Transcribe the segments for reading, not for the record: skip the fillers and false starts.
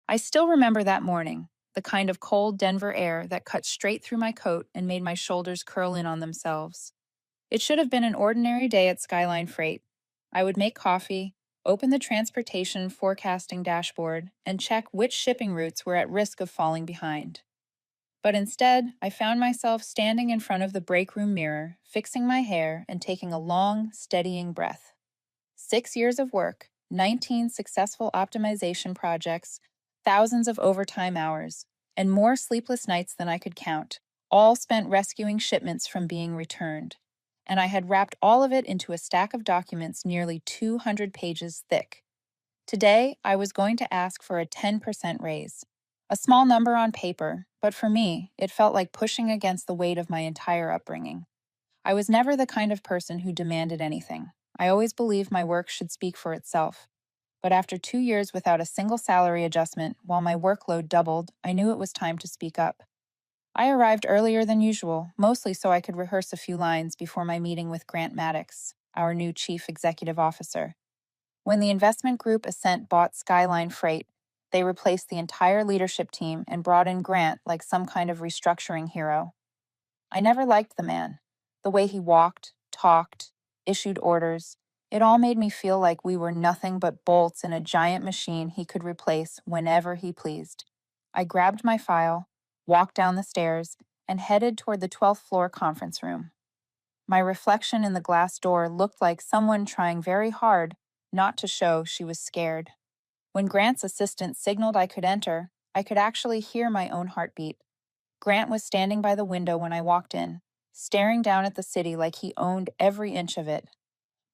I still remember that morning, the kind of cold Denver air that cut straight through my coat and made my shoulders curl in on themselves. It should have been an ordinary day at Skyline Freight. I would make coffee, open the transportation forecasting dashboard, and check which shipping routes were at risk of falling behind. But instead, I found myself standing in front of the break room mirror, fixing my hair and taking a long, steadying breath. 6 years of work, 19 successful optimization projects, thousands of overtime hours, and more sleepless nights than I could count, all spent rescuing shipments from being returned. And I had wrapped all of it into a stack of documents nearly 200 pages thick. Today, I was going to ask for a 10% raise. A small number on paper, but for me, it felt like pushing against the weight of my entire upbringing. I was never the kind of person who demanded anything. I always believed my work should speak for itself. But after 2 years without a single salary adjustment, while my workload doubled, I knew it was time to speak up. I arrived earlier than usual, mostly so I could rehearse a few lines before my meeting with Grant Maddox, our new chief executive officer. When the investment group Ascent bought Skyline Freight, they replaced the entire leadership team and brought in Grant like some kind of restructuring hero. I never liked the man. The way he walked, talked, issued orders, it all made me feel like we were nothing but bolts in a giant machine he could replace whenever he pleased. I grabbed my file, walked down the stairs, and headed toward the 12th floor conference room. My reflection in the glass door looked like someone trying very hard not to show she was scared. When Grant's assistant signaled I could enter, I could actually hear my own heartbeat. Grant was standing by the window when I walked in, staring down at the city like he owned every inch of it.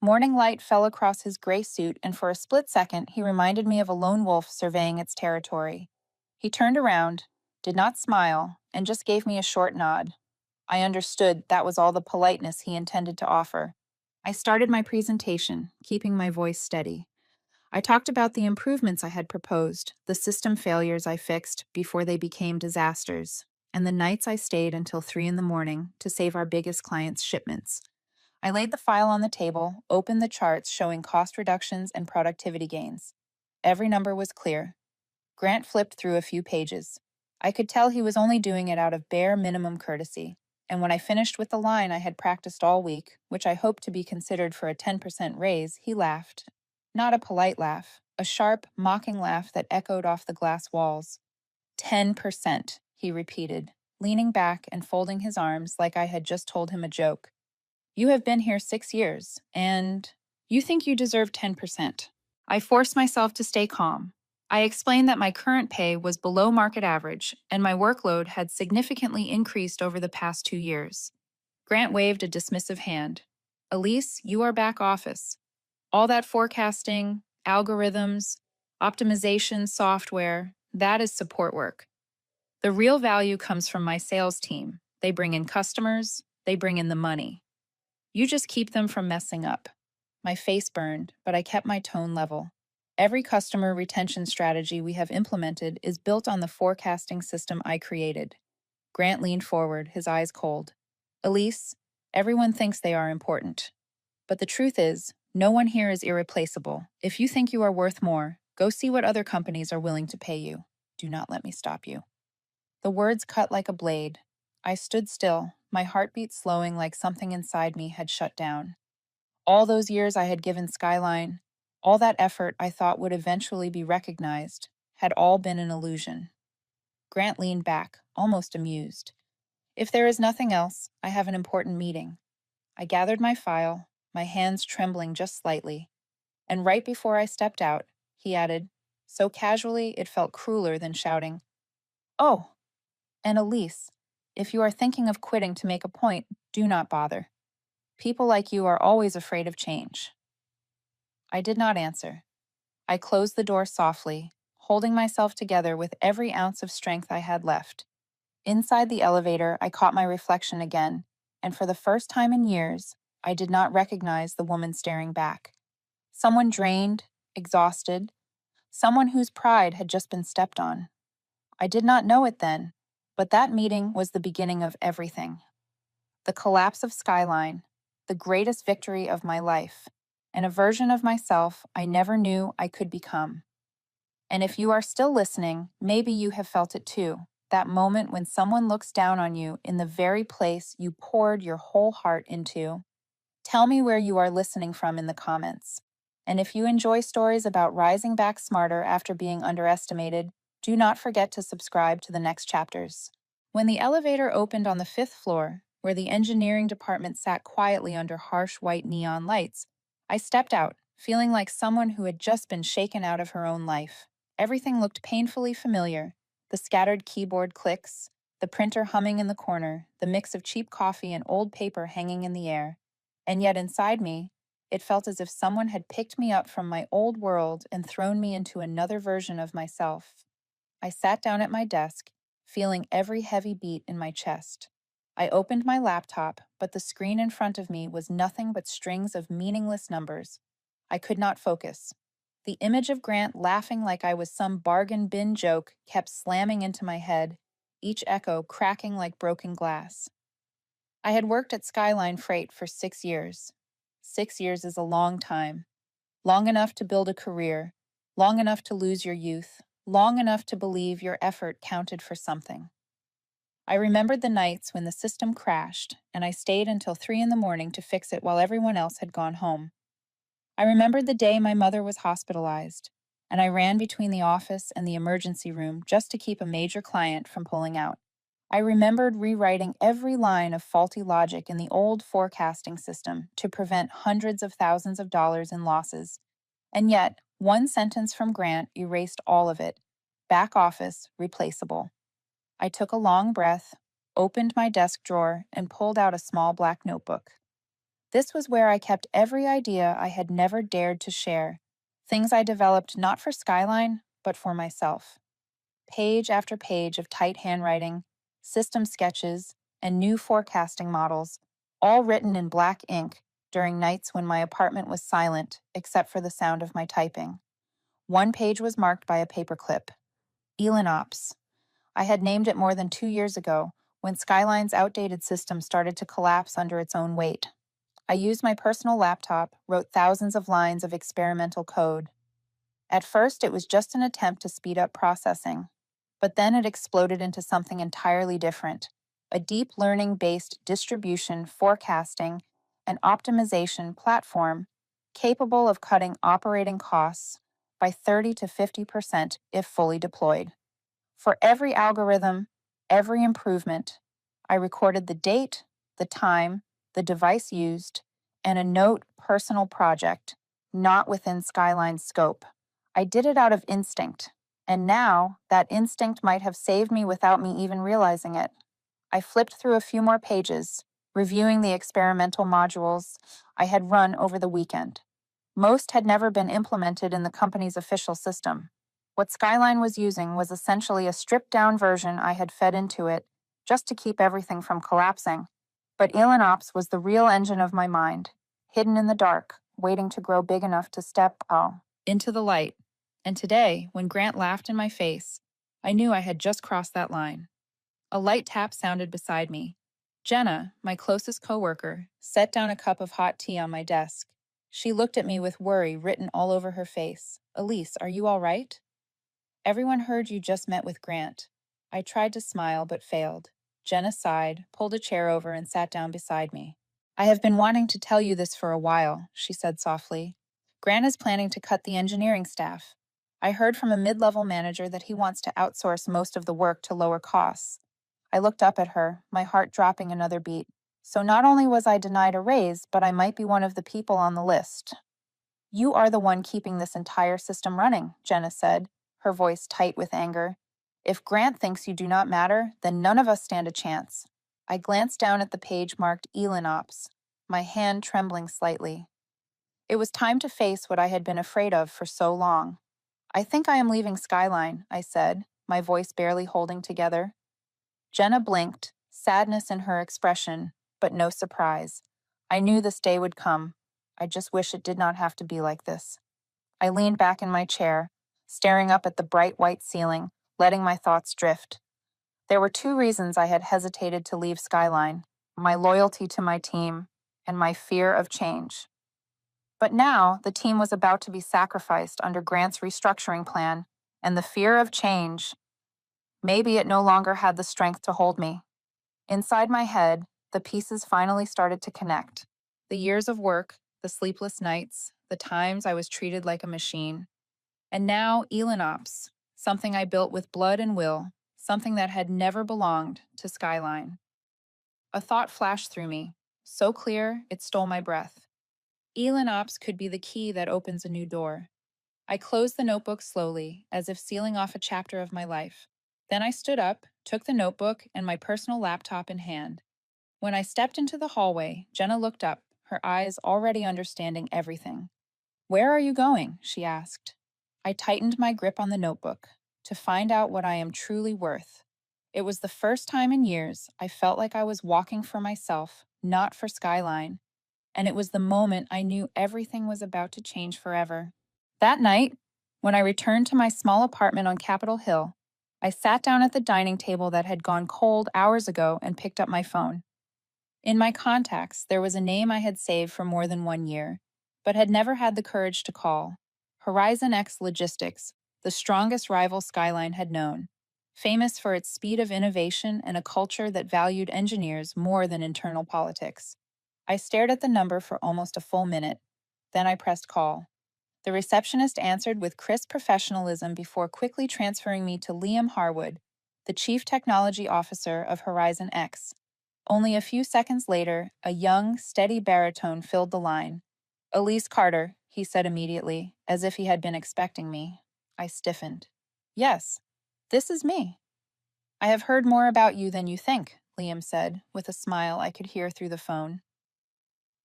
Morning light fell across his gray suit, and for a split second, he reminded me of a lone wolf surveying its territory. He turned around, did not smile, and just gave me a short nod. I understood that was all the politeness he intended to offer. I started my presentation, keeping my voice steady. I talked about the improvements I had proposed, the system failures I fixed before they became disasters, and the nights I stayed until 3 in the morning to save our biggest clients' shipments. I laid the file on the table, opened the charts showing cost reductions and productivity gains. Every number was clear. Grant flipped through a few pages. I could tell he was only doing it out of bare minimum courtesy, and when I finished with the line I had practiced all week, which I hoped to be considered for a 10% raise, he laughed. Not a polite laugh, a sharp, mocking laugh that echoed off the glass walls. 10%, he repeated, leaning back and folding his arms like I had just told him a joke. You have been here 6 years, and you think you deserve 10%. I forced myself to stay calm. I explained that my current pay was below market average, and my workload had significantly increased over the past 2 years. Grant waved a dismissive hand. Elise, you are back office. All that forecasting, algorithms, optimization software, that is support work. The real value comes from my sales team. They bring in customers, they bring in the money. You just keep them from messing up. My face burned, but I kept my tone level. Every customer retention strategy we have implemented is built on the forecasting system I created. Grant leaned forward, his eyes cold. Elise, everyone thinks they are important. But the truth is, no one here is irreplaceable. If you think you are worth more, go see what other companies are willing to pay you. Do not let me stop you. The words cut like a blade. I stood still, my heartbeat slowing like something inside me had shut down. All those years I had given Skyline, all that effort I thought would eventually be recognized, had all been an illusion. Grant leaned back, almost amused. If there is nothing else, I have an important meeting. I gathered my file, my hands trembling just slightly, and right before I stepped out, he added, so casually it felt crueler than shouting, "Oh, and Elise, if you are thinking of quitting to make a point, do not bother. People like you are always afraid of change." I did not answer. I closed the door softly, holding myself together with every ounce of strength I had left. Inside the elevator, I caught my reflection again, and for the first time in years, I did not recognize the woman staring back. Someone drained, exhausted, someone whose pride had just been stepped on. I did not know it then, but that meeting was the beginning of everything. The collapse of Skyline, the greatest victory of my life, and a version of myself I never knew I could become. And if you are still listening, maybe you have felt it too. That moment when someone looks down on you in the very place you poured your whole heart into. Tell me where you are listening from in the comments. And if you enjoy stories about rising back smarter after being underestimated, do not forget to subscribe to the next chapters. When the elevator opened on the 5th floor, where the engineering department sat quietly under harsh white neon lights, I stepped out, feeling like someone who had just been shaken out of her own life. Everything looked painfully familiar: the scattered keyboard clicks, the printer humming in the corner, the mix of cheap coffee and old paper hanging in the air. And yet inside me, it felt as if someone had picked me up from my old world and thrown me into another version of myself. I sat down at my desk, feeling every heavy beat in my chest. I opened my laptop, but the screen in front of me was nothing but strings of meaningless numbers. I could not focus. The image of Grant laughing like I was some bargain bin joke kept slamming into my head, each echo cracking like broken glass. I had worked at Skyline Freight for 6 years. 6 years is a long time. Long enough to build a career, long enough to lose your youth, long enough to believe your effort counted for something. I remembered the nights when the system crashed, and I stayed until 3 in the morning to fix it while everyone else had gone home. I remembered the day my mother was hospitalized, and I ran between the office and the emergency room just to keep a major client from pulling out. I remembered rewriting every line of faulty logic in the old forecasting system to prevent hundreds of thousands of dollars in losses. And yet, one sentence from Grant erased all of it. Back office, replaceable. I took a long breath, opened my desk drawer, and pulled out a small black notebook. This was where I kept every idea I had never dared to share, things I developed not for Skyline, but for myself. Page after page of tight handwriting, system sketches, and new forecasting models, all written in black ink during nights when my apartment was silent except for the sound of my typing. One page was marked by a paperclip. Elin Ops. I had named it more than 2 years ago, when Skyline's outdated system started to collapse under its own weight. I used my personal laptop, wrote thousands of lines of experimental code. At first, it was just an attempt to speed up processing. But then it exploded into something entirely different: a deep learning-based distribution, forecasting, and optimization platform capable of cutting operating costs by 30 to 50% if fully deployed. For every algorithm, every improvement, I recorded the date, the time, the device used, and a note personal project, not within Skyline's scope. I did it out of instinct, and now that instinct might have saved me without me even realizing it. I flipped through a few more pages, reviewing the experimental modules I had run over the weekend. Most had never been implemented in the company's official system. What Skyline was using was essentially a stripped-down version I had fed into it just to keep everything from collapsing. But Elinops was the real engine of my mind, hidden in the dark, waiting to grow big enough to step into the light. And today, when Grant laughed in my face, I knew I had just crossed that line. A light tap sounded beside me. Jenna, my closest coworker, set down a cup of hot tea on my desk. She looked at me with worry written all over her face. "Elise, are you all right?" "Everyone heard you just met with Grant." I tried to smile but failed. Jenna sighed, pulled a chair over, and sat down beside me. "I have been wanting to tell you this for a while," she said softly. "Grant is planning to cut the engineering staff. I heard from a mid-level manager that he wants to outsource most of the work to lower costs." I looked up at her, my heart dropping another beat. So not only was I denied a raise, but I might be one of the people on the list. "You are the one keeping this entire system running," Jenna said, her voice tight with anger. "If Grant thinks you do not matter, then none of us stand a chance." I glanced down at the page marked Elin Ops, my hand trembling slightly. It was time to face what I had been afraid of for so long. "I think I am leaving Skyline," I said, my voice barely holding together. Jenna blinked, sadness in her expression, but no surprise. I knew this day would come. I just wish it did not have to be like this. I leaned back in my chair, staring up at the bright white ceiling, letting my thoughts drift. There were 2 reasons I had hesitated to leave Skyline: my loyalty to my team and my fear of change. But now, the team was about to be sacrificed under Grant's restructuring plan, and the fear of change. Maybe it no longer had the strength to hold me. Inside my head, the pieces finally started to connect. The years of work, the sleepless nights, the times I was treated like a machine. And now Elanops, something I built with blood and will, something that had never belonged to Skyline. A thought flashed through me, so clear it stole my breath. Elanops could be the key that opens a new door. I closed the notebook slowly, as if sealing off a chapter of my life. Then I stood up, took the notebook and my personal laptop in hand. When I stepped into the hallway, Jenna looked up, her eyes already understanding everything. "Where are you going?" she asked. I tightened my grip on the notebook, to find out what I am truly worth. It was the first time in years I felt like I was walking for myself, not for Skyline. And it was the moment I knew everything was about to change forever. That night, when I returned to my small apartment on Capitol Hill, I sat down at the dining table that had gone cold hours ago and picked up my phone. In my contacts, there was a name I had saved for more than 1 year, but had never had the courage to call. Horizon X Logistics, the strongest rival Skyline had known, famous for its speed of innovation and a culture that valued engineers more than internal politics. I stared at the number for almost a full minute. Then I pressed call. The receptionist answered with crisp professionalism before quickly transferring me to Liam Harwood, the Chief Technology Officer of Horizon X. Only a few seconds later, a young, steady baritone filled the line. "Elise Carter," he said immediately, as if he had been expecting me. I stiffened. "Yes, this is me." "I have heard more about you than you think," Liam said, with a smile I could hear through the phone.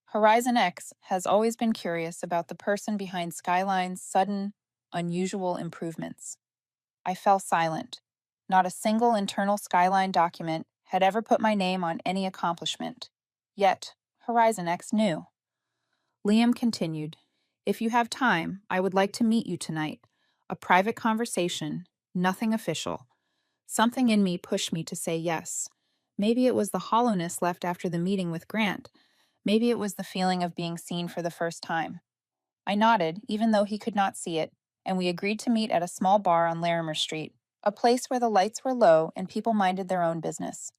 Horizon X has always been curious about the person behind Skyline's sudden, unusual improvements. I fell silent. Not a single internal Skyline document had ever put my name on any accomplishment. Yet, Horizon X knew. Liam continued, "If you have time, I would like to meet you tonight. A private conversation, nothing official." Something in me pushed me to say yes. Maybe it was the hollowness left after the meeting with Grant. Maybe it was the feeling of being seen for the first time. I nodded, even though he could not see it, and we agreed to meet at a small bar on Larimer Street, a place where the lights were low and people minded their own business.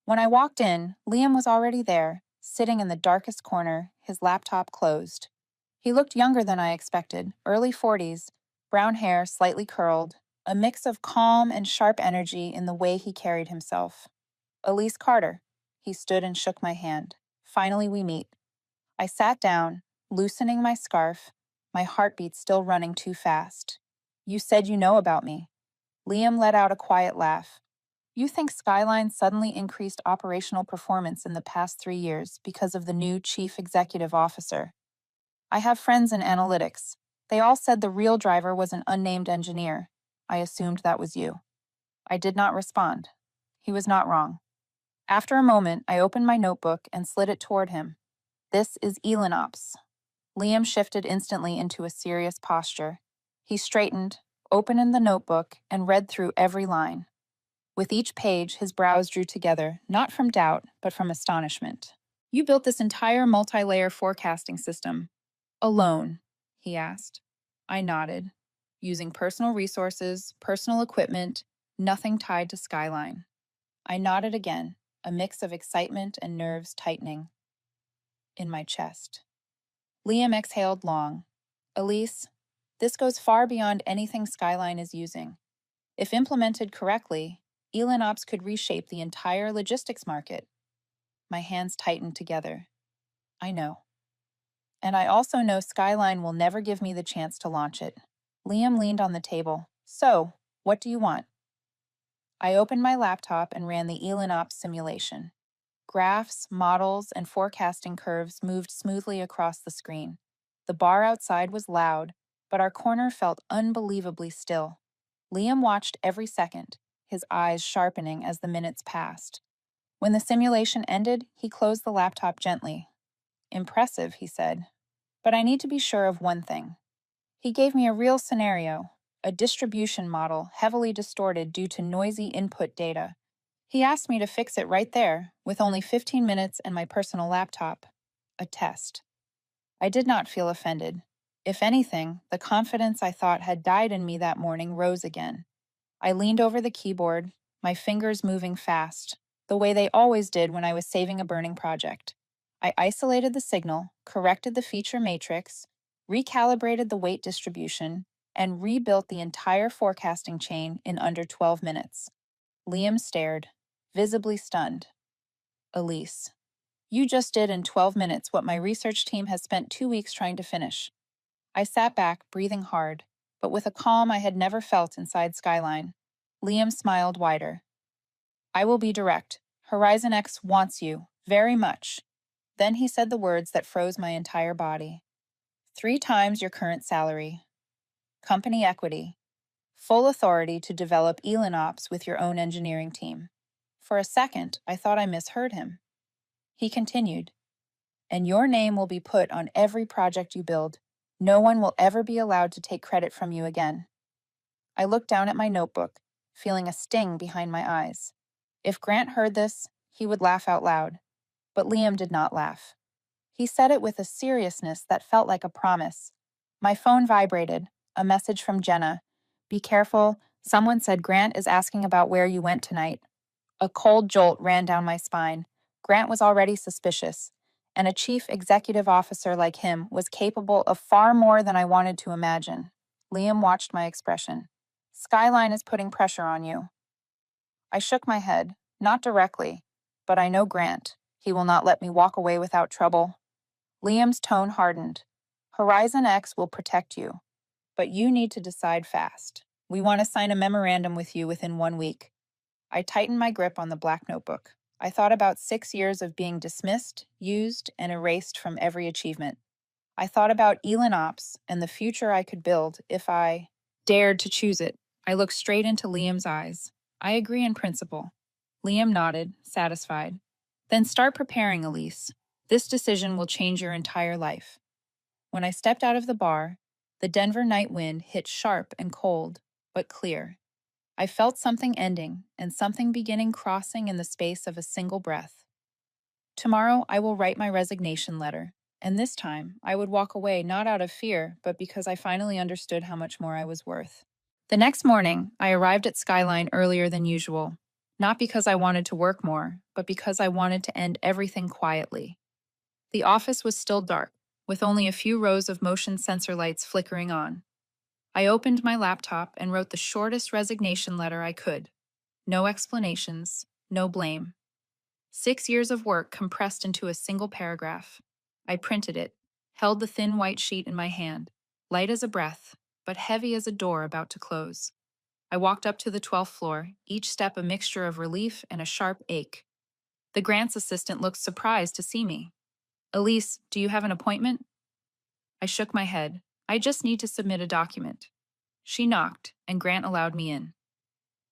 When I walked in, Liam was already there, sitting in the darkest corner, his laptop closed. He looked younger than I expected, early 40s, brown hair slightly curled, a mix of calm and sharp energy in the way he carried himself. "Elise Carter." He stood and shook my hand. "Finally we meet." I sat down, loosening my scarf, my heartbeat still running too fast. "You said you know about me." Liam let out a quiet laugh. "You think Skyline suddenly increased operational performance in the past 3 years because of the new chief executive officer. I have friends in analytics. They all said the real driver was an unnamed engineer. I assumed that was you." I did not respond. He was not wrong. After a moment, I opened my notebook and slid it toward him. "This is Elanops." Liam shifted instantly into a serious posture. He straightened, opened the notebook, and read through every line. With each page, his brows drew together, not from doubt, but from astonishment. "You built this entire multi-layer forecasting system alone?" he asked. I nodded. "Using personal resources, personal equipment, nothing tied to Skyline." I nodded again, a mix of excitement and nerves tightening in my chest. Liam exhaled long. "Elise, this goes far beyond anything Skyline is using. If implemented correctly, Elanops could reshape the entire logistics market." My hands tightened together. "I know. And I also know Skyline will never give me the chance to launch it." Liam leaned on the table. "So, what do you want?" I opened my laptop and ran the Elanops simulation. Graphs, models, and forecasting curves moved smoothly across the screen. The bar outside was loud, but our corner felt unbelievably still. Liam watched every second, his eyes sharpening as the minutes passed. When the simulation ended, he closed the laptop gently. "Impressive," he said. "But I need to be sure of one thing." He gave me a real scenario, a distribution model heavily distorted due to noisy input data. He asked me to fix it right there, with only 15 minutes and my personal laptop. A test. I did not feel offended. If anything, the confidence I thought had died in me that morning rose again. I leaned over the keyboard, my fingers moving fast, the way they always did when I was saving a burning project. I isolated the signal, corrected the feature matrix, recalibrated the weight distribution, and rebuilt the entire forecasting chain in under 12 minutes. Liam stared, visibly stunned. Elise, you just did in 12 minutes what my research team has spent 2 weeks trying to finish. I sat back, breathing hard, but with a calm I had never felt inside Skyline. Liam smiled wider. I will be direct. Horizon X wants you, very much. Then he said the words that froze my entire body. 3 times your current salary. Company equity. Full authority to develop Elon Ops with your own engineering team. For a second, I thought I misheard him. He continued, and your name will be put on every project you build. No one will ever be allowed to take credit from you again. I looked down at my notebook, feeling a sting behind my eyes. If Grant heard this, he would laugh out loud. But Liam did not laugh. He said it with a seriousness that felt like a promise. My phone vibrated, a message from Jenna. Be careful, someone said Grant is asking about where you went tonight. A cold jolt ran down my spine. Grant was already suspicious, and a chief executive officer like him was capable of far more than I wanted to imagine. Liam watched my expression. Skyline is putting pressure on you. I shook my head, not directly, but I know Grant. He will not let me walk away without trouble. Liam's tone hardened. Horizon X will protect you, but you need to decide fast. We want to sign a memorandum with you within 1 week. I tightened my grip on the black notebook. I thought about 6 years of being dismissed, used, and erased from every achievement. I thought about Elon Ops and the future I could build if I dared to choose it. I looked straight into Liam's eyes. I agree in principle. Liam nodded, satisfied. Then start preparing, Elise. This decision will change your entire life. When I stepped out of the bar, the Denver night wind hit sharp and cold, but clear. I felt something ending and something beginning crossing in the space of a single breath. Tomorrow I will write my resignation letter, and this time I would walk away not out of fear, but because I finally understood how much more I was worth. The next morning, I arrived at Skyline earlier than usual, not because I wanted to work more, but because I wanted to end everything quietly. The office was still dark, with only a few rows of motion sensor lights flickering on. I opened my laptop and wrote the shortest resignation letter I could. No explanations, no blame. 6 years of work compressed into a single paragraph. I printed it, held the thin white sheet in my hand, light as a breath, but heavy as a door about to close. I walked up to the 12th floor, each step a mixture of relief and a sharp ache. The grants assistant looked surprised to see me. Elise, do you have an appointment? I shook my head. I just need to submit a document. She knocked, and Grant allowed me in.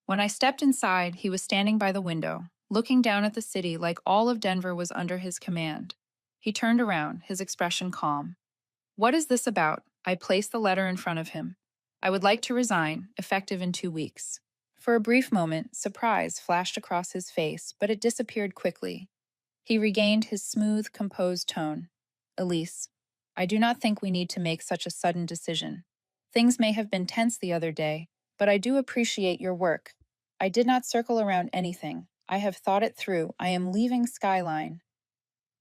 When I stepped inside, he was standing by the window, looking down at the city like all of Denver was under his command. He turned around, his expression calm. What is this about? I placed the letter in front of him. I would like to resign, effective in 2 weeks. For a brief moment, surprise flashed across his face, but it disappeared quickly. He regained his smooth, composed tone. Elise, I do not think we need to make such a sudden decision. Things may have been tense the other day, but I do appreciate your work. I did not circle around anything. I have thought it through. I am leaving Skyline.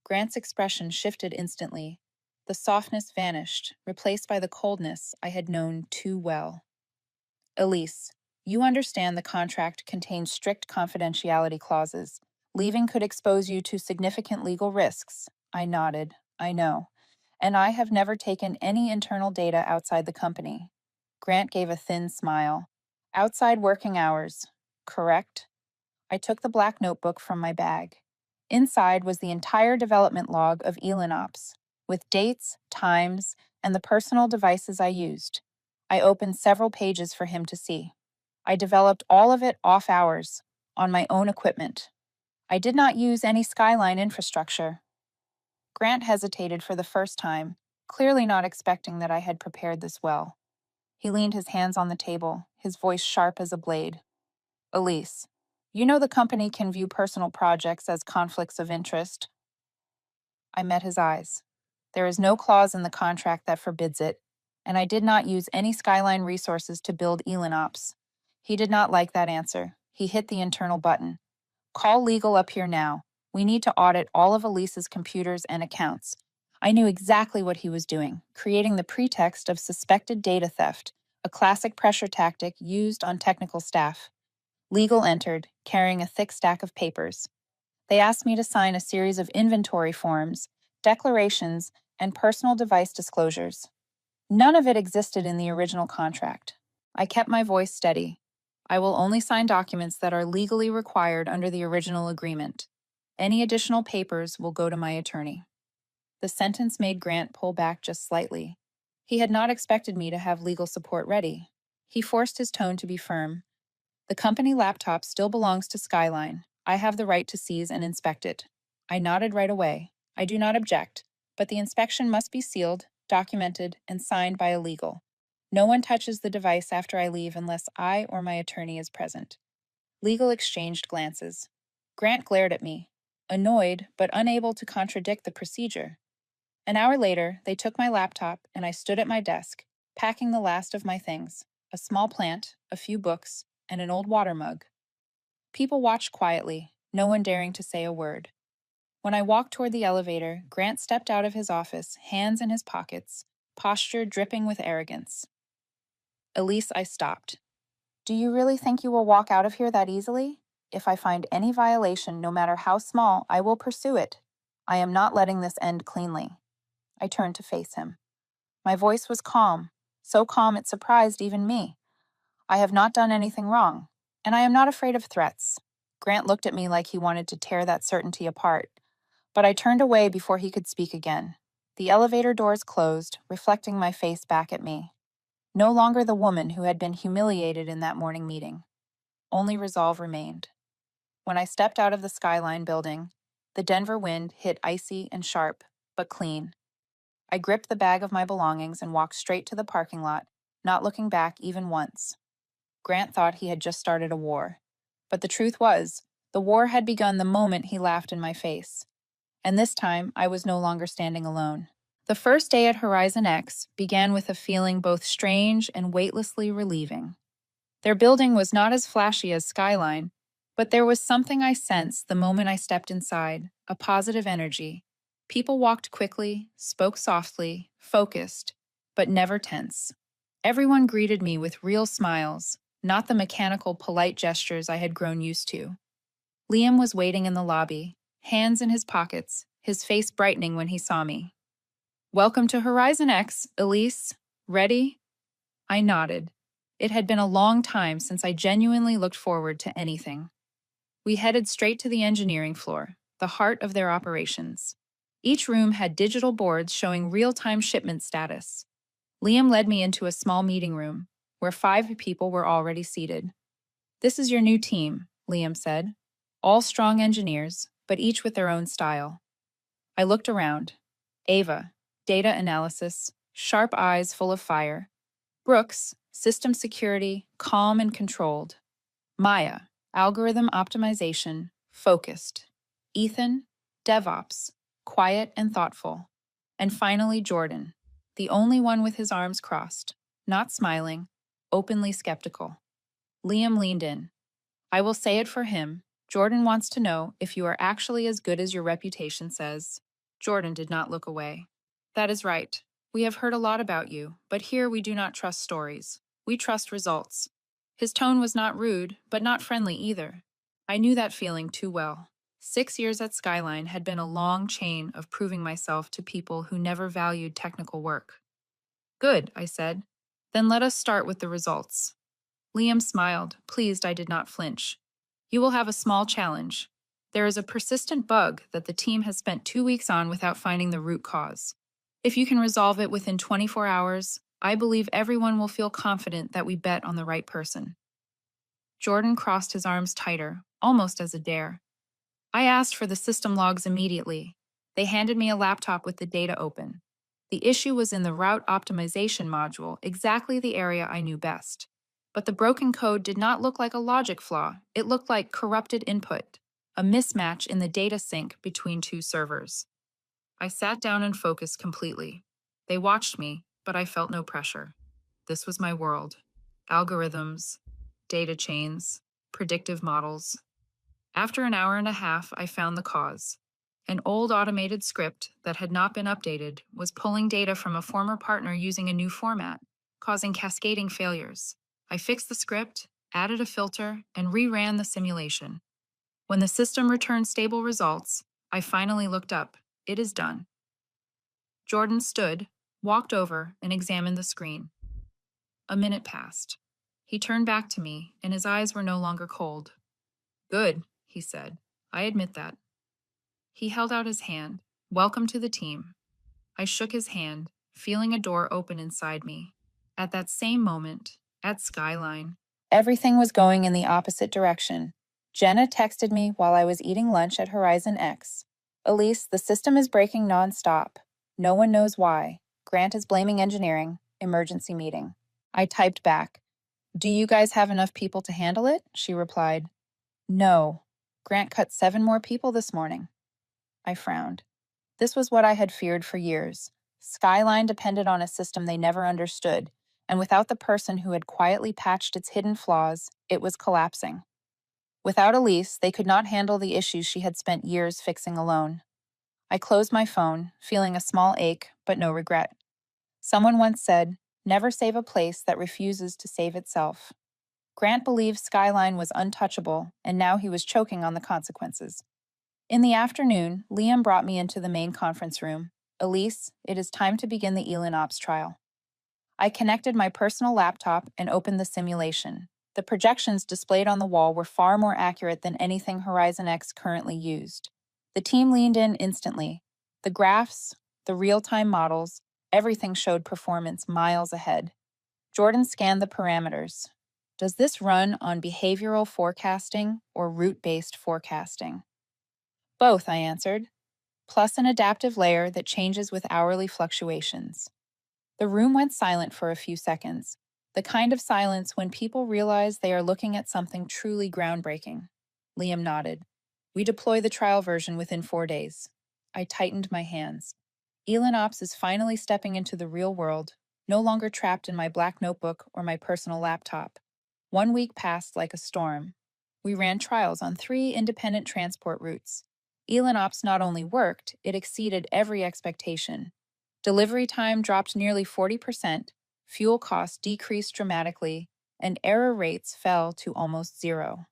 Grant's expression shifted instantly. The softness vanished, replaced by the coldness I had known too well. Elise, you understand the contract contains strict confidentiality clauses. Leaving could expose you to significant legal risks. I nodded. I know. And I have never taken any internal data outside the company. Grant gave a thin smile. Outside working hours, correct? I took the black notebook from my bag. Inside was the entire development log of Elon Ops, with dates, times, and the personal devices I used. I opened several pages for him to see. I developed all of it off hours, on my own equipment. I did not use any Skyline infrastructure. Grant hesitated for the first time, clearly not expecting that I had prepared this well. He leaned his hands on the table, his voice sharp as a blade. Elise, you know the company can view personal projects as conflicts of interest. I met his eyes. There is no clause in the contract that forbids it. and I did not use any Skyline resources to build Elinops. He did not like that answer. He hit the internal button. Call legal up here now. We need to audit all of Elise's computers and accounts. I knew exactly what he was doing, creating the pretext of suspected data theft, a classic pressure tactic used on technical staff. Legal entered, carrying a thick stack of papers. They asked me to sign a series of inventory forms, declarations, and personal device disclosures. None of it existed in the original contract. I kept my voice steady. I will only sign documents that are legally required under the original agreement. Any additional papers will go to my attorney. The sentence made Grant pull back just slightly. He had not expected me to have legal support ready. He forced his tone to be firm. The company laptop still belongs to Skyline. I have the right to seize and inspect it. I nodded right away. I do not object, but the inspection must be sealed, documented, and signed by a legal. No one touches the device after I leave unless I or my attorney is present. Legal exchanged glances. Grant glared at me, annoyed but unable to contradict the procedure. An hour later, they took my laptop and I stood at my desk, packing the last of my things: a small plant, a few books, and an old water mug. People watched quietly, no one daring to say a word. When I walked toward the elevator, Grant stepped out of his office, hands in his pockets, posture dripping with arrogance. Elise, I stopped. Do you really think you will walk out of here that easily? If I find any violation, no matter how small, I will pursue it. I am not letting this end cleanly. I turned to face him. My voice was calm, so calm it surprised even me. I have not done anything wrong, and I am not afraid of threats. Grant looked at me like he wanted to tear that certainty apart, but I turned away before he could speak again. The elevator doors closed, reflecting my face back at me. No longer the woman who had been humiliated in that morning meeting. Only resolve remained. When I stepped out of the Skyline building, the Denver wind hit icy and sharp, but clean. I gripped the bag of my belongings and walked straight to the parking lot, not looking back even once. Grant thought he had just started a war. But the truth was, the war had begun the moment he laughed in my face. And this time, I was no longer standing alone. The first day at Horizon X began with a feeling both strange and weightlessly relieving. Their building was not as flashy as Skyline, but there was something I sensed the moment I stepped inside, a positive energy. People walked quickly, spoke softly, focused, but never tense. Everyone greeted me with real smiles, not the mechanical, polite gestures I had grown used to. Liam was waiting in the lobby, hands in his pockets, his face brightening when he saw me. Welcome to Horizon X, Elise. Ready? I nodded. It had been a long time since I genuinely looked forward to anything. We headed straight to the engineering floor, the heart of their operations. Each room had digital boards showing real-time shipment status. Liam led me into a small meeting room, where 5 people were already seated. This is your new team, Liam said. All strong engineers, but each with their own style. I looked around. Ava, data analysis, sharp eyes full of fire. Brooks, system security, calm and controlled. Maya, algorithm optimization, focused. Ethan, DevOps, quiet and thoughtful. And finally, Jordan, the only one with his arms crossed, not smiling, openly skeptical. Liam leaned in. I will say it for him. Jordan wants to know if you are actually as good as your reputation says. Jordan did not look away. That is right. We have heard a lot about you, but here we do not trust stories. We trust results. His tone was not rude, but not friendly either. I knew that feeling too well. 6 years at Skyline had been a long chain of proving myself to people who never valued technical work. Good, I said. Then let us start with the results. Liam smiled, pleased I did not flinch. You will have a small challenge. There is a persistent bug that the team has spent 2 weeks on without finding the root cause. If you can resolve it within 24 hours, I believe everyone will feel confident that we bet on the right person. Jordan crossed his arms tighter, almost as a dare. I asked for the system logs immediately. They handed me a laptop with the data open. The issue was in the route optimization module, exactly the area I knew best. But the broken code did not look like a logic flaw. It looked like corrupted input, a mismatch in the data sync between 2 servers. I sat down and focused completely. They watched me, but I felt no pressure. This was my world. Algorithms, data chains, predictive models. After an hour and a half, I found the cause. An old automated script that had not been updated was pulling data from a former partner using a new format, causing cascading failures. I fixed the script, added a filter, and reran the simulation. When the system returned stable results, I finally looked up. It is done. Jordan stood, walked over, and examined the screen. A minute passed. He turned back to me, and his eyes were no longer cold. Good, he said. I admit that. He held out his hand. Welcome to the team. I shook his hand, feeling a door open inside me. At that same moment, at Skyline, everything was going in the opposite direction. Jenna texted me while I was eating lunch at Horizon X. Elise, the system is breaking nonstop. No one knows why. Grant is blaming engineering. Emergency meeting. I typed back. Do you guys have enough people to handle it? She replied. No. Grant cut 7 more people this morning. I frowned. This was what I had feared for years. Skyline depended on a system they never understood, and without the person who had quietly patched its hidden flaws, it was collapsing. Without Elise, they could not handle the issues she had spent years fixing alone. I closed my phone, feeling a small ache, but no regret. Someone once said, never save a place that refuses to save itself. Grant believed Skyline was untouchable, and now he was choking on the consequences. In the afternoon, Liam brought me into the main conference room. Elise, it is time to begin the Elin Ops trial. I connected my personal laptop and opened the simulation. The projections displayed on the wall were far more accurate than anything Horizon X currently used. The team leaned in instantly. The graphs, the real-time models, everything showed performance miles ahead. Jordan scanned the parameters. Does this run on behavioral forecasting or route-based forecasting? Both, I answered, plus an adaptive layer that changes with hourly fluctuations. The room went silent for a few seconds, the kind of silence when people realize they are looking at something truly groundbreaking. Liam nodded. We deploy the trial version within 4 days. I tightened my hands. Elin Ops is finally stepping into the real world, no longer trapped in my black notebook or my personal laptop. 1 week passed like a storm. We ran trials on 3 independent transport routes. Elin Ops not only worked, it exceeded every expectation. Delivery time dropped nearly 40%, fuel costs decreased dramatically, and error rates fell to almost zero.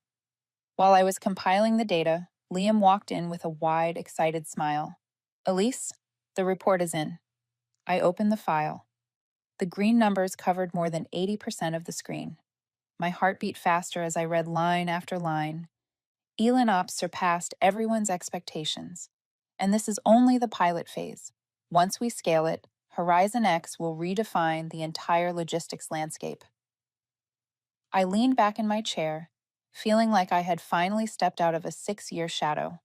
While I was compiling the data, Liam walked in with a wide, excited smile. Elise, the report is in. I opened the file. The green numbers covered more than 80% of the screen. My heart beat faster as I read line after line. Elin Ops surpassed everyone's expectations. And this is only the pilot phase. Once we scale it, Horizon X will redefine the entire logistics landscape. I leaned back in my chair, feeling like I had finally stepped out of a 6-year shadow.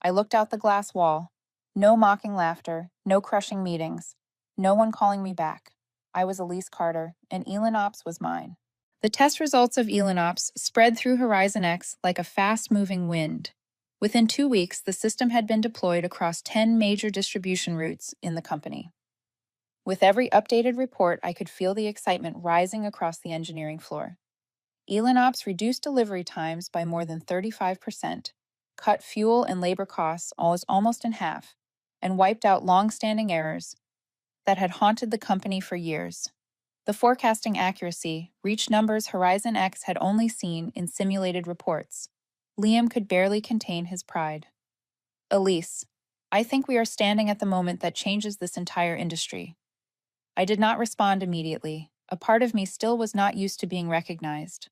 I looked out the glass wall. No mocking laughter, no crushing meetings, no one calling me back. I was Elise Carter, and Elin Ops was mine. The test results of Elin Ops spread through Horizon X like a fast-moving wind. Within 2 weeks, the system had been deployed across 10 major distribution routes in the company. With every updated report, I could feel the excitement rising across the engineering floor. Elin Ops reduced delivery times by more than 35%, cut fuel and labor costs almost in half, and wiped out long-standing errors that had haunted the company for years. The forecasting accuracy reached numbers Horizon X had only seen in simulated reports. Liam could barely contain his pride. Elise, I think we are standing at the moment that changes this entire industry. I did not respond immediately. A part of me still was not used to being recognized.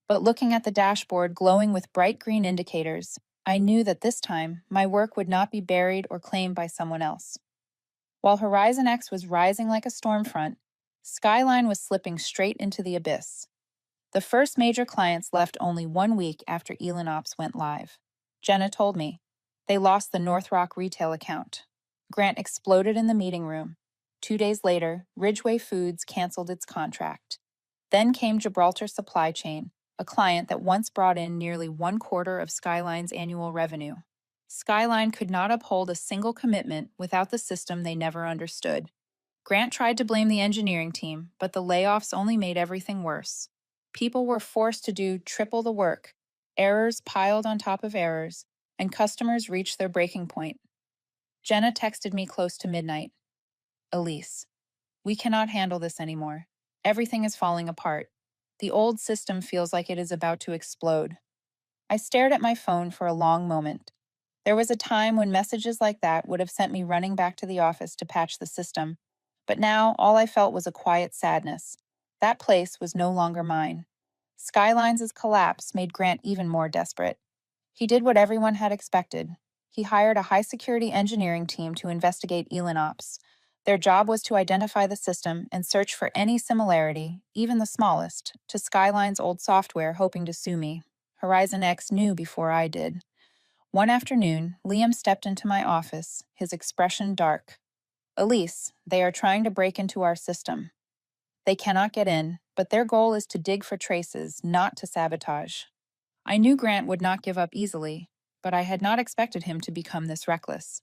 But looking at the dashboard glowing with bright green indicators, I knew that this time my work would not be buried or claimed by someone else. While Horizon X was rising like a storm front, Skyline was slipping straight into the abyss. The first major clients left only 1 week after Elin Ops went live. Jenna told me. They lost the North Rock retail account. Grant exploded in the meeting room. 2 days later, Ridgeway Foods canceled its contract. Then came Gibraltar Supply Chain, a client that once brought in nearly 1/4 of Skyline's annual revenue. Skyline could not uphold a single commitment without the system they never understood. Grant tried to blame the engineering team, but the layoffs only made everything worse. People were forced to do triple the work, errors piled on top of errors, and customers reached their breaking point. Jenna texted me close to midnight. Elise, we cannot handle this anymore. Everything is falling apart. The old system feels like it is about to explode. I stared at my phone for a long moment. There was a time when messages like that would have sent me running back to the office to patch the system, but now all I felt was a quiet sadness. That place was no longer mine. Skylines' collapse made Grant even more desperate. He did what everyone had expected. He hired a high-security engineering team to investigate Elon Ops. Their job was to identify the system and search for any similarity, even the smallest, to Skyline's old software, hoping to sue me. Horizon X knew before I did. One afternoon, Liam stepped into my office, his expression dark. Elise, they are trying to break into our system. They cannot get in, but their goal is to dig for traces, not to sabotage. I knew Grant would not give up easily, but I had not expected him to become this reckless.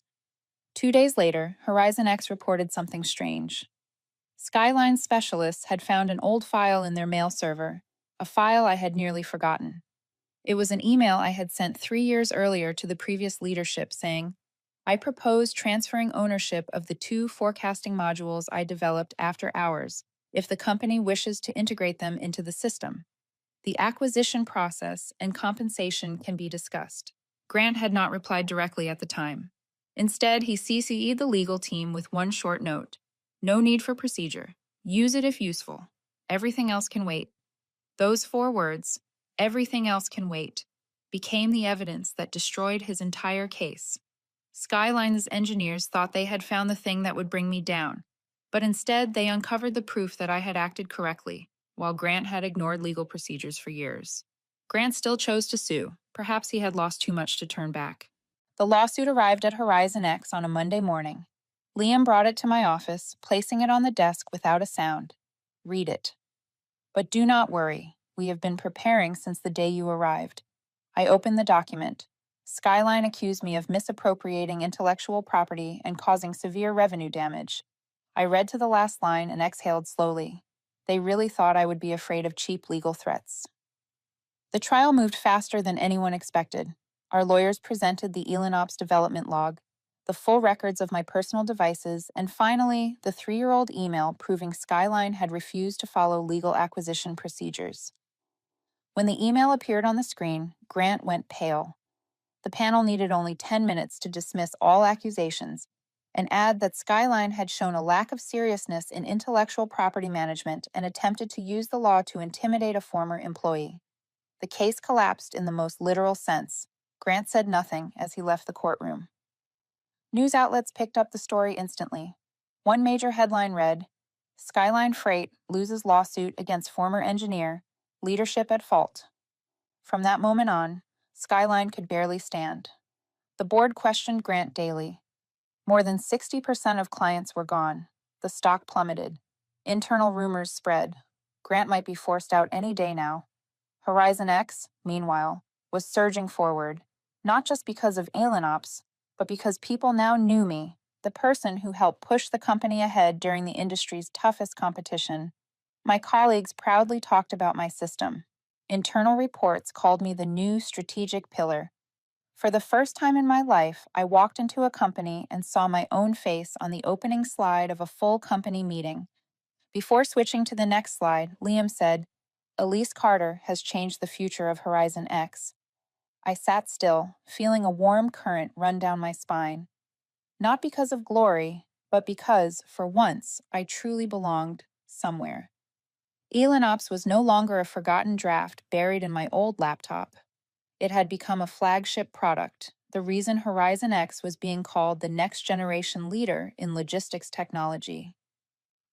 2 days later, Horizon X reported something strange. Skyline specialists had found an old file in their mail server, a file I had nearly forgotten. It was an email I had sent 3 years earlier to the previous leadership saying, I propose transferring ownership of the 2 forecasting modules I developed after hours, if the company wishes to integrate them into the system. The acquisition process and compensation can be discussed. Grant had not replied directly at the time. Instead, he CC'd the legal team with one short note. No need for procedure. Use it if useful. Everything else can wait. Those 4 words, everything else can wait, became the evidence that destroyed his entire case. Skyline's engineers thought they had found the thing that would bring me down, but instead they uncovered the proof that I had acted correctly, while Grant had ignored legal procedures for years. Grant still chose to sue. Perhaps he had lost too much to turn back. The lawsuit arrived at Horizon X on a Monday morning. Liam brought it to my office, placing it on the desk without a sound. Read it. But do not worry. We have been preparing since the day you arrived. I opened the document. Skyline accused me of misappropriating intellectual property and causing severe revenue damage. I read to the last line and exhaled slowly. They really thought I would be afraid of cheap legal threats. The trial moved faster than anyone expected. Our lawyers presented the Elon Ops development log, the full records of my personal devices, and finally, the 3-year-old email proving Skyline had refused to follow legal acquisition procedures. When the email appeared on the screen, Grant went pale. The panel needed only 10 minutes to dismiss all accusations and add that Skyline had shown a lack of seriousness in intellectual property management and attempted to use the law to intimidate a former employee. The case collapsed in the most literal sense. Grant said nothing as he left the courtroom. News outlets picked up the story instantly. One major headline read, Skyline Freight loses lawsuit against former engineer, leadership at fault. From that moment on, Skyline could barely stand. The board questioned Grant daily. More than 60% of clients were gone. The stock plummeted. Internal rumors spread. Grant might be forced out any day now. Horizon X, meanwhile, was surging forward, not just because of Elon Ops, but because people now knew me, the person who helped push the company ahead during the industry's toughest competition. My colleagues proudly talked about my system. Internal reports called me the new strategic pillar. For the first time in my life, I walked into a company and saw my own face on the opening slide of a full company meeting. Before switching to the next slide, Liam said, Elise Carter has changed the future of Horizon X. I sat still, feeling a warm current run down my spine. Not because of glory, but because, for once, I truly belonged somewhere. Elon Ops was no longer a forgotten draft buried in my old laptop. It had become a flagship product, the reason Horizon X was being called the next generation leader in logistics technology.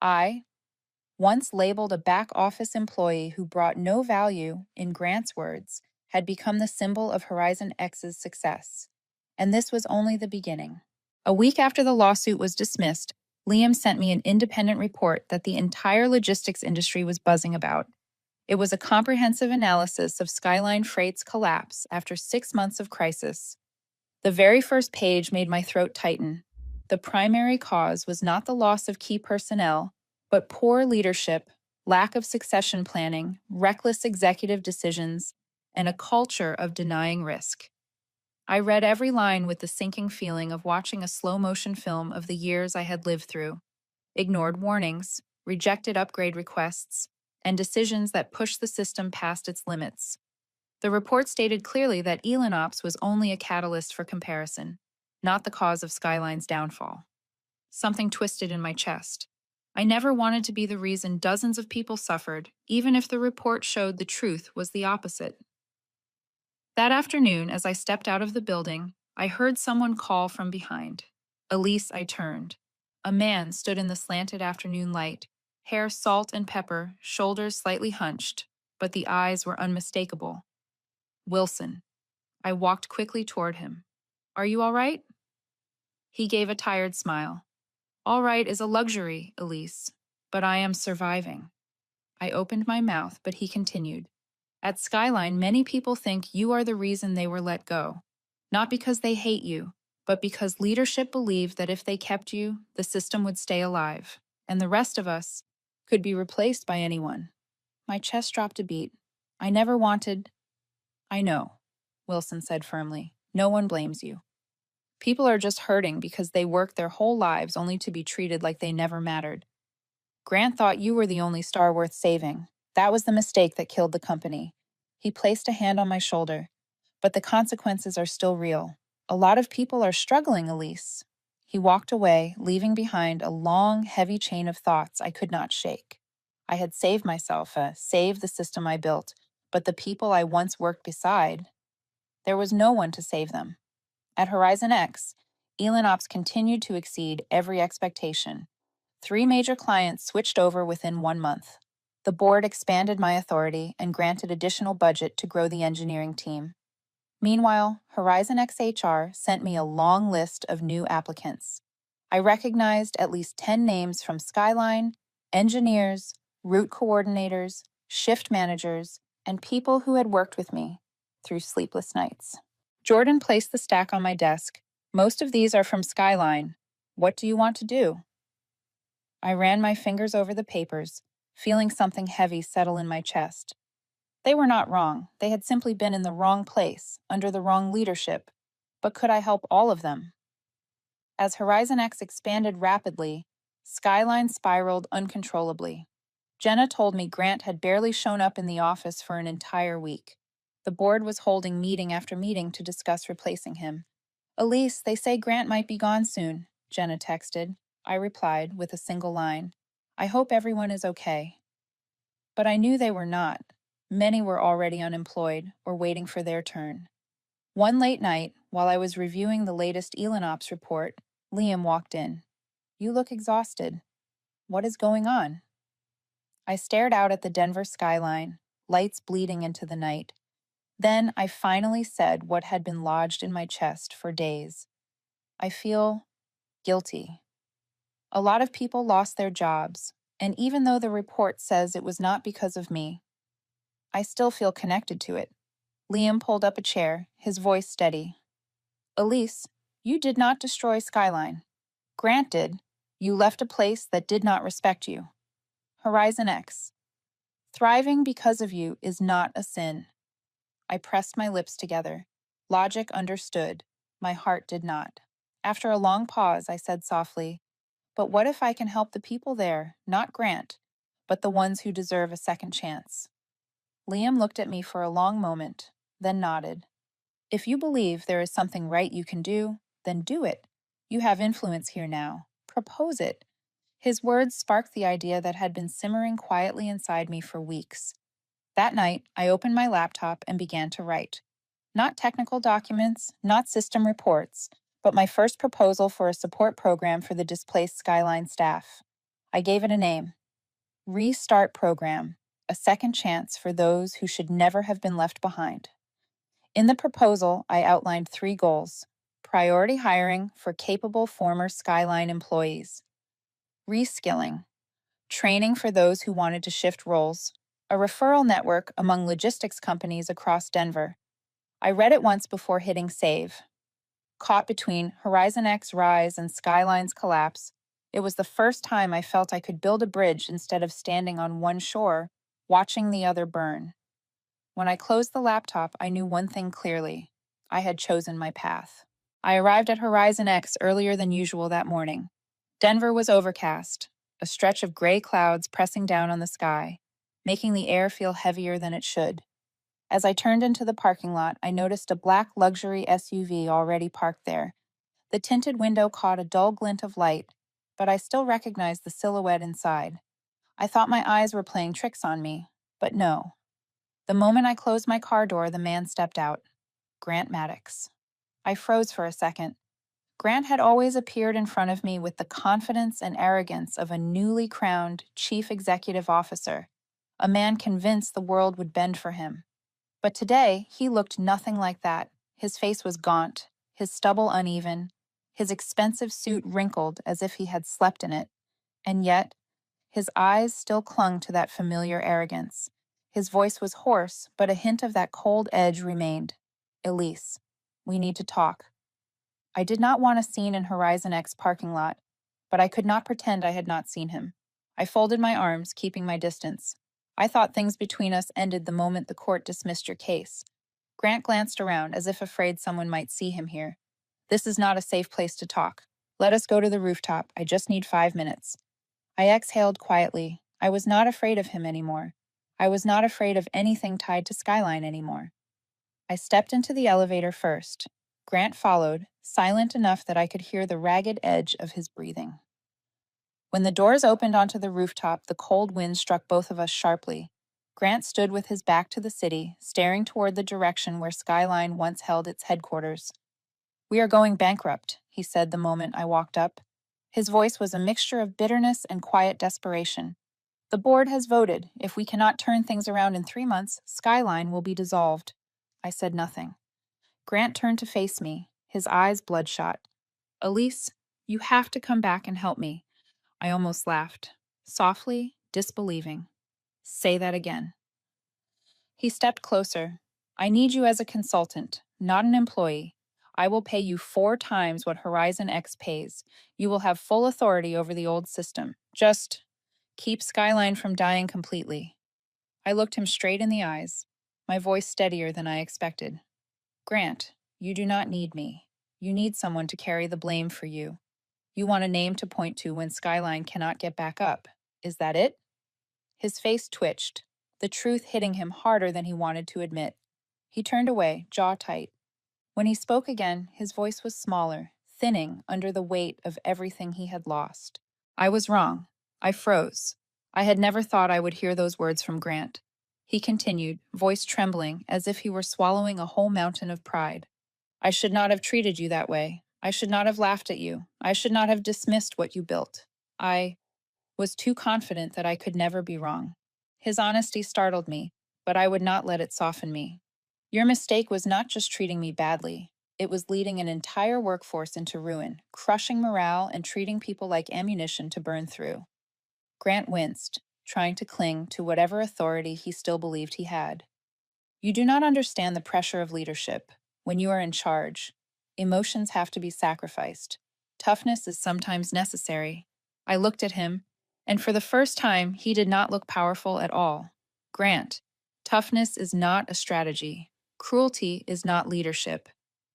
I, once labeled a back office employee who brought no value, in Grant's words, had become the symbol of Horizon X's success. And this was only the beginning. A week after the lawsuit was dismissed, Liam sent me an independent report that the entire logistics industry was buzzing about. It was a comprehensive analysis of Skyline Freight's collapse after 6 months of crisis. The very first page made my throat tighten. The primary cause was not the loss of key personnel, but poor leadership, lack of succession planning, reckless executive decisions, and a culture of denying risk. I read every line with the sinking feeling of watching a slow motion film of the years I had lived through, ignored warnings, rejected upgrade requests, and decisions that pushed the system past its limits. The report stated clearly that Elanops was only a catalyst for comparison, not the cause of Skyline's downfall. Something twisted in my chest. I never wanted to be the reason dozens of people suffered, even if the report showed the truth was the opposite. That afternoon, as I stepped out of the building, I heard someone call from behind. Elise, I turned. A man stood in the slanted afternoon light, hair salt and pepper, shoulders slightly hunched, but the eyes were unmistakable. Wilson. I walked quickly toward him. Are you all right? He gave a tired smile. All right is a luxury, Elise, but I am surviving. I opened my mouth, but he continued. At Skyline, many people think you are the reason they were let go. Not because they hate you, but because leadership believed that if they kept you, the system would stay alive, and the rest of us could be replaced by anyone. My chest dropped a beat. I never wanted. I know, Wilson said firmly. No one blames you. People are just hurting because they worked their whole lives only to be treated like they never mattered. Grant thought you were the only star worth saving. That was the mistake that killed the company. He placed a hand on my shoulder. But the consequences are still real. A lot of people are struggling, Elise. He walked away, leaving behind a long, heavy chain of thoughts I could not shake. I had saved myself, saved the system I built, but the people I once worked beside, there was no one to save them. At Horizon X, Elanops continued to exceed every expectation. 3 major clients switched over within 1 month. The board expanded my authority and granted additional budget to grow the engineering team. Meanwhile, Horizon X HR sent me a long list of new applicants. I recognized at least 10 names from Skyline, engineers, route coordinators, shift managers, and people who had worked with me through sleepless nights. Jordan placed the stack on my desk. Most of these are from Skyline. What do you want to do? I ran my fingers over the papers, feeling something heavy settle in my chest. They were not wrong. They had simply been in the wrong place, under the wrong leadership. But could I help all of them? As Horizon X expanded rapidly, Skyline spiraled uncontrollably. Jenna told me Grant had barely shown up in the office for an entire week. The board was holding meeting after meeting to discuss replacing him. Elise, they say Grant might be gone soon, Jenna texted. I replied with a single line. I hope everyone is okay. But I knew they were not. Many were already unemployed or waiting for their turn. One late night, while I was reviewing the latest Elanops report, Liam walked in. You look exhausted. What is going on? I stared out at the Denver skyline, lights bleeding into the night. Then I finally said what had been lodged in my chest for days. I feel guilty. A lot of people lost their jobs, and even though the report says it was not because of me, I still feel connected to it. Liam pulled up a chair, his voice steady. Elise, you did not destroy Skyline. Granted, you left a place that did not respect you. Horizon X. Thriving because of you is not a sin. I pressed my lips together. Logic understood. My heart did not. After a long pause, I said softly, but what if I can help the people there, not Grant, but the ones who deserve a second chance? Liam looked at me for a long moment, then nodded. If you believe there is something right you can do, then do it. You have influence here now. Propose it. His words sparked the idea that had been simmering quietly inside me for weeks. That night, I opened my laptop and began to write. Not technical documents, not system reports, but my first proposal for a support program for the displaced Skyline staff. I gave it a name. Restart Program, a second chance for those who should never have been left behind. In the proposal, I outlined 3 goals. Priority hiring for capable former Skyline employees. Reskilling, training for those who wanted to shift roles. A referral network among logistics companies across Denver. I read it once before hitting save. caught between Horizon X rise and Skyline's collapse. It was the first time I felt I could build a bridge instead of standing on one shore, watching the other burn. When I closed the laptop, I knew one thing clearly. I had chosen my path. I arrived at Horizon X earlier than usual that morning. Denver was overcast, a stretch of gray clouds pressing down on the sky, making the air feel heavier than it should. As I turned into the parking lot, I noticed a black luxury SUV already parked there. The tinted window caught a dull glint of light, but I still recognized the silhouette inside. I thought my eyes were playing tricks on me, but no. The moment I closed my car door, the man stepped out. Grant Maddox. I froze for a second. Grant had always appeared in front of me with the confidence and arrogance of a newly crowned chief executive officer, a man convinced the world would bend for him. But today, he looked nothing like that. His face was gaunt, his stubble uneven, his expensive suit wrinkled as if he had slept in it. And yet, his eyes still clung to that familiar arrogance. His voice was hoarse, but a hint of that cold edge remained. Elise, we need to talk. I did not want a scene in Horizon X parking lot, but I could not pretend I had not seen him. I folded my arms, keeping my distance. I thought things between us ended the moment the court dismissed your case. Grant glanced around, as if afraid someone might see him here. This is not a safe place to talk. Let us go to the rooftop. I just need 5 minutes. I exhaled quietly. I was not afraid of him anymore. I was not afraid of anything tied to Skyline anymore. I stepped into the elevator first. Grant followed, silent enough that I could hear the ragged edge of his breathing. When the doors opened onto the rooftop, the cold wind struck both of us sharply. Grant stood with his back to the city, staring toward the direction where Skyline once held its headquarters. "We are going bankrupt," he said the moment I walked up. His voice was a mixture of bitterness and quiet desperation. "The board has voted. If we cannot turn things around in 3 months, Skyline will be dissolved." I said nothing. Grant turned to face me, his eyes bloodshot. "Elise, you have to come back and help me." I almost laughed, softly, disbelieving. "Say that again." He stepped closer. "I need you as a consultant, not an employee. I will pay you 4 times what Horizon X pays. You will have full authority over the old system. Just keep Skyline from dying completely." I looked him straight in the eyes, my voice steadier than I expected. "Grant, you do not need me. You need someone to carry the blame for you. You want a name to point to when Skyline cannot get back up. Is that it?" His face twitched, the truth hitting him harder than he wanted to admit. He turned away, jaw tight. When he spoke again, his voice was smaller, thinning under the weight of everything he had lost. I was wrong. I froze. I had never thought I would hear those words from Grant. He continued, voice trembling, as if he were swallowing a whole mountain of pride. "I should not have treated you that way. I should not have laughed at you. I should not have dismissed what you built. I was too confident that I could never be wrong." His honesty startled me, but I would not let it soften me. "Your mistake was not just treating me badly. It was leading an entire workforce into ruin, crushing morale and treating people like ammunition to burn through." Grant winced, trying to cling to whatever authority he still believed he had. "You do not understand the pressure of leadership. When you are in charge, emotions have to be sacrificed. Toughness is sometimes necessary." I looked at him, and for the first time, he did not look powerful at all. "Grant, toughness is not a strategy. Cruelty is not leadership.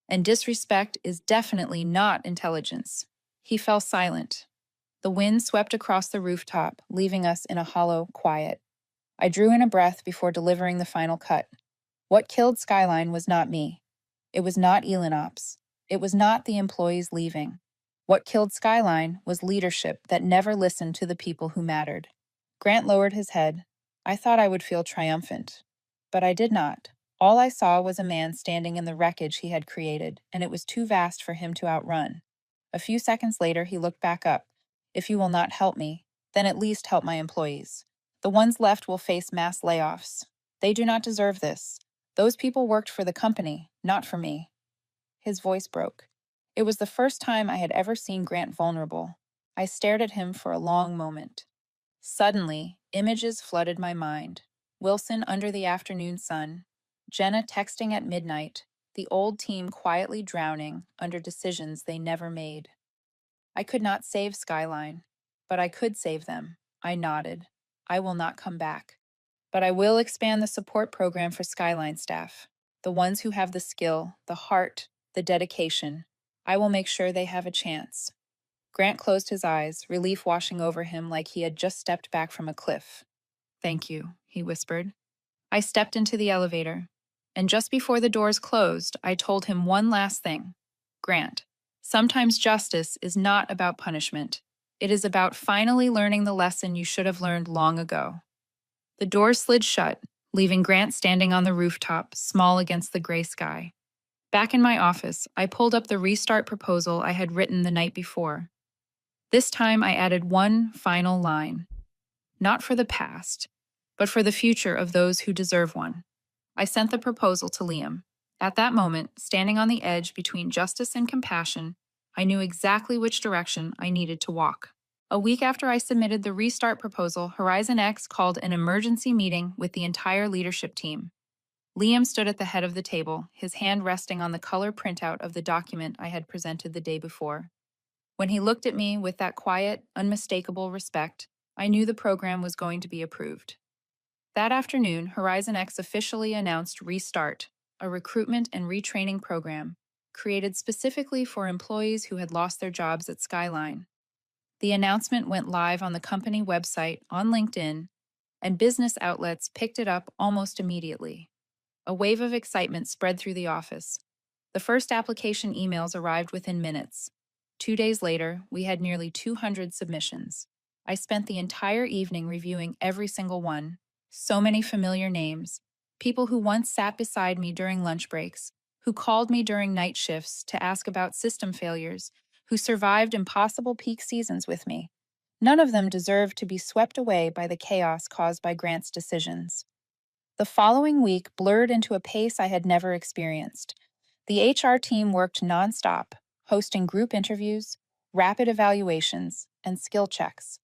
And disrespect is definitely not intelligence." He fell silent. The wind swept across the rooftop, leaving us in a hollow quiet. I drew in a breath before delivering the final cut. What killed Skyline was not me. It was not Elanops. It was not the employees leaving. What killed Skyline was leadership that never listened to the people who mattered. Grant lowered his head. I thought I would feel triumphant. But I did not. All I saw was a man standing in the wreckage he had created, and it was too vast for him to outrun. A few seconds later, he looked back up. "If you will not help me, then at least help my employees. The ones left will face mass layoffs. They do not deserve this. Those people worked for the company, not for me." His voice broke. It was the first time I had ever seen Grant vulnerable. I stared at him for a long moment. Suddenly, images flooded my mind. Wilson under the afternoon sun, Jenna texting at midnight, the old team quietly drowning under decisions they never made. I could not save Skyline, but I could save them. I nodded. I will not come back. But I will expand the support program for Skyline staff, the ones who have the skill, the heart, the dedication. I will make sure they have a chance. Grant closed his eyes, relief washing over him like he had just stepped back from a cliff. Thank you, he whispered. I stepped into the elevator, and just before the doors closed, I told him one last thing. Grant, sometimes justice is not about punishment. It is about finally learning the lesson you should have learned long ago. The doors slid shut, leaving Grant standing on the rooftop, small against the gray sky. Back in my office, I pulled up the restart proposal I had written the night before. This time I added one final line. Not for the past, but for the future of those who deserve one. I sent the proposal to Liam. At that moment, standing on the edge between justice and compassion, I knew exactly which direction I needed to walk. A week after I submitted the restart proposal, Horizon X called an emergency meeting with the entire leadership team. Liam stood at the head of the table, his hand resting on the color printout of the document I had presented the day before. When he looked at me with that quiet, unmistakable respect, I knew the program was going to be approved. That afternoon, Horizon X officially announced Restart, a recruitment and retraining program created specifically for employees who had lost their jobs at Skyline. The announcement went live on the company website, on LinkedIn, and business outlets picked it up almost immediately. A wave of excitement spread through the office. The first application emails arrived within minutes. 2 days later, we had nearly 200 submissions. I spent the entire evening reviewing every single one. So many familiar names. People who once sat beside me during lunch breaks, who called me during night shifts to ask about system failures, who survived impossible peak seasons with me. None of them deserved to be swept away by the chaos caused by Grant's decisions. The following week blurred into a pace I had never experienced. The HR team worked nonstop, hosting group interviews, rapid evaluations, and skill checks.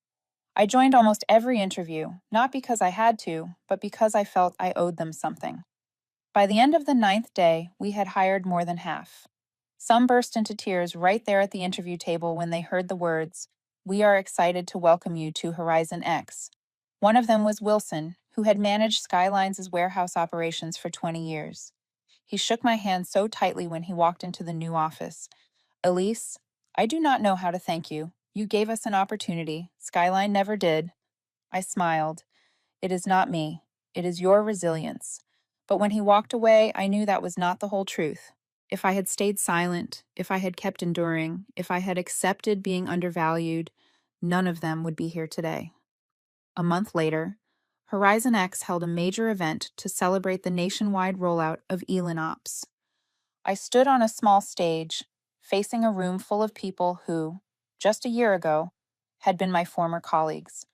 I joined almost every interview, not because I had to, but because I felt I owed them something. By the end of the 9th day, we had hired more than half. Some burst into tears right there at the interview table when they heard the words, "We are excited to welcome you to Horizon X." One of them was Wilson, who had managed Skyline's warehouse operations for 20 years. He shook my hand so tightly when he walked into the new office. "Elise, I do not know how to thank you. You gave us an opportunity. Skyline never did." I smiled. "It is not me. It is your resilience." But when he walked away, I knew that was not the whole truth. If I had stayed silent, if I had kept enduring, if I had accepted being undervalued, none of them would be here today. A month later, Horizon X held a major event to celebrate the nationwide rollout of Elin Ops. I stood on a small stage, facing a room full of people who, just a year ago, had been my former colleagues.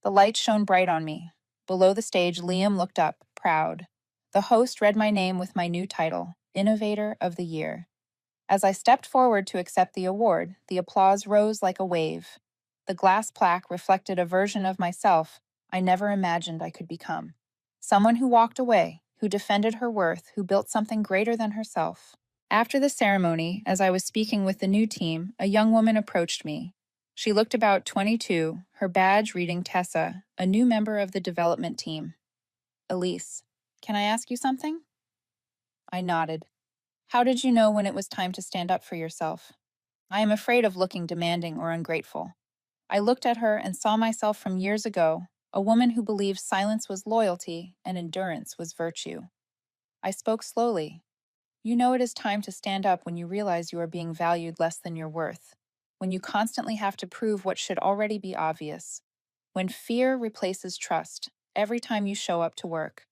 The light shone bright on me. Below the stage, Liam looked up, proud. The host read my name with my new title, Innovator of the Year. As I stepped forward to accept the award, the applause rose like a wave. The glass plaque reflected a version of myself I never imagined I could become. Someone who walked away, who defended her worth, who built something greater than herself. After the ceremony, as I was speaking with the new team, a young woman approached me. She looked about 22, her badge reading Tessa, a new member of the development team. "Elise, can I ask you something?" I nodded. "How did you know when it was time to stand up for yourself?" "I am afraid of looking demanding or ungrateful." I looked at her and saw myself from years ago, a woman who believed silence was loyalty and endurance was virtue. I spoke slowly. "You know it is time to stand up when you realize you are being valued less than your worth, when you constantly have to prove what should already be obvious, when fear replaces trust every time you show up to work,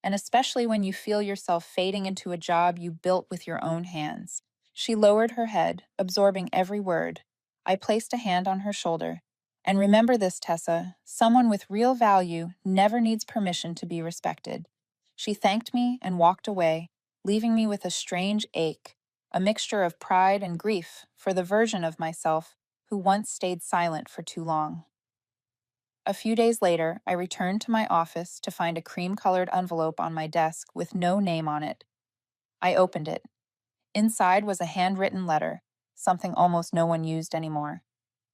and especially when you feel yourself fading into a job you built with your own hands." She lowered her head, absorbing every word. I placed a hand on her shoulder. "And remember this, Tessa, someone with real value never needs permission to be respected." She thanked me and walked away, leaving me with a strange ache, a mixture of pride and grief for the version of myself who once stayed silent for too long. A few days later, I returned to my office to find a cream-colored envelope on my desk with no name on it. I opened it. Inside was a handwritten letter, something almost no one used anymore.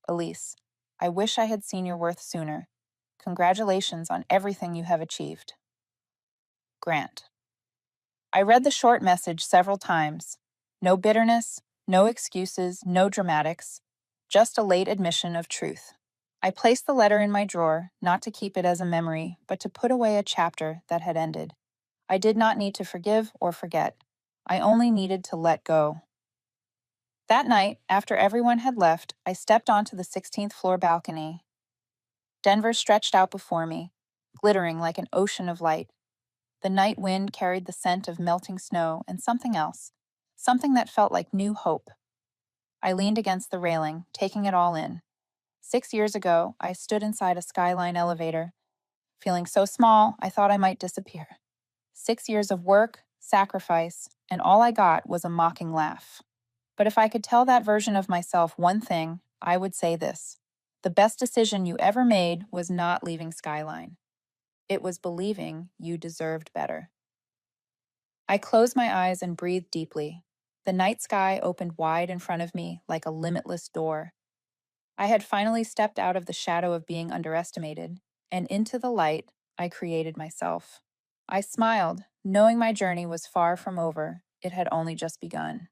Elise, I wish I had seen your worth sooner. Congratulations on everything you have achieved. Grant. I read the short message several times. No bitterness, no excuses, no dramatics, just a late admission of truth. I placed the letter in my drawer, not to keep it as a memory, but to put away a chapter that had ended. I did not need to forgive or forget. I only needed to let go. That night, after everyone had left, I stepped onto the 16th floor balcony. Denver stretched out before me, glittering like an ocean of light. The night wind carried the scent of melting snow and something else, something that felt like new hope. I leaned against the railing, taking it all in. 6 years ago, I stood inside a skyline elevator, feeling so small I thought I might disappear. 6 years of work, sacrifice, and all I got was a mocking laugh. But if I could tell that version of myself one thing, I would say this. The best decision you ever made was not leaving Skyline. It was believing you deserved better. I closed my eyes and breathed deeply. The night sky opened wide in front of me like a limitless door. I had finally stepped out of the shadow of being underestimated, and into the light I created myself. I smiled, knowing my journey was far from over. It had only just begun.